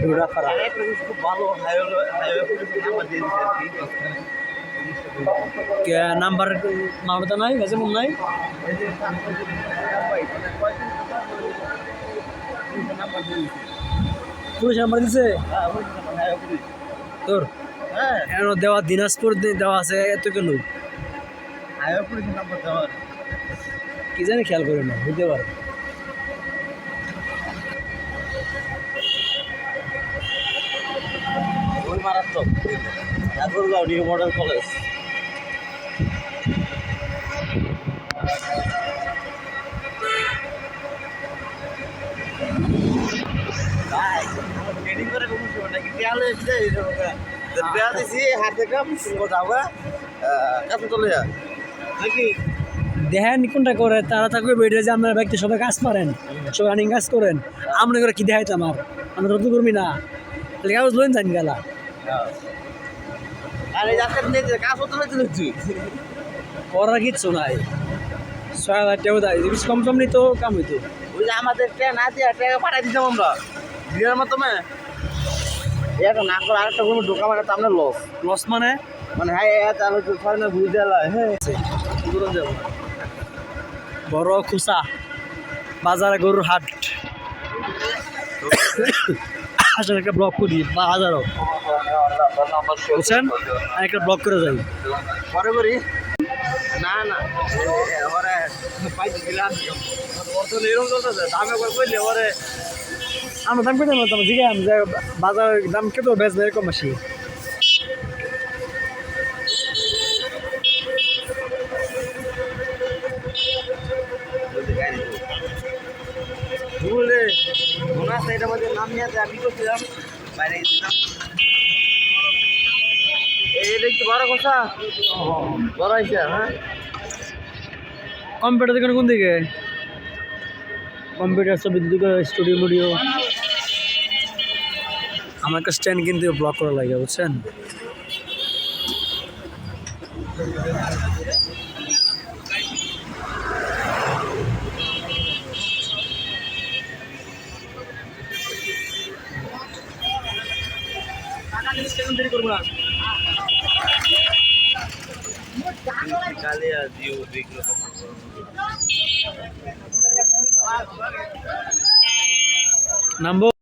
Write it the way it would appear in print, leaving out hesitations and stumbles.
ঘোড়াপাড়া খুব ভালো নাম্বার মামলা নাই গেছে মন নাই পুলিশ নাম্বার দিছে তোর এর দেওয়া দিনাজপুর দেওয়া আছে এত কেন কি জানি খেয়াল করে না বুঝতে পারে মারাত্মক Thakurgaon new model college training করে কোনো সময় নাকি দেয়ালে দেয়া দিছি হাতে কাম যাওয়া কাছে চলে যা নাকি দেখেন কোনটা করে তারা থাকবে বেড়ে যে আপনার ব্যক্তি সবাই কাজ পারেন সবাই রানিং কাজ করেন আপনি করে কি দেখাইতে আমার আমরা রদ্দ করবি না তাহলে কাগজ লোন জানি গেলা আরে যাতে কাজ হতে হচ্ছে করার কিচ্ছু নাই ৬,০০০ টাকা দেয় যদি কম কম নিত কাম হইতো ওই যে আমাদের ট্রেন আছে টাকা পাঠাই দিতাম আমরা দিনের মাধ্যমে এটা না করে আরেকটা কোনো ঢোকা মানে তো আপনার লস লস মানে হ্যাঁ তাহলে তো ছয় না বুঝে দেওয়া হ্যাঁ দূরে যাবো বড় খুসা বাজারে গরুর হাট আসলে একটা ব্লক করি বাজারও বুঝছেন একটা ব্লক করে যাই পরে করি না না ওরে পাইতে দিলাম বর্তমানে এরকম চলতেছে দামে কইলে ওরে আমরা দাম কেটে বলতাম জিজ্ঞাসা যে বাজার দাম কেটে বেচবে এরকম বেশি বলে ওনার সাইডের মধ্যে নাম নিয়ে আমি করছিলাম বাইরে গেছিলাম এটা কি বড় কথা বড় হয়েছে হ্যাঁ কম্পিউটার দোকান কোন দিকে কম্পিউটার ছবি দিকে স্টুডিও মুডিও আমার একটা স্ট্যান্ড কিন্তু ব্লক করা লাগে বুঝছেন নামবো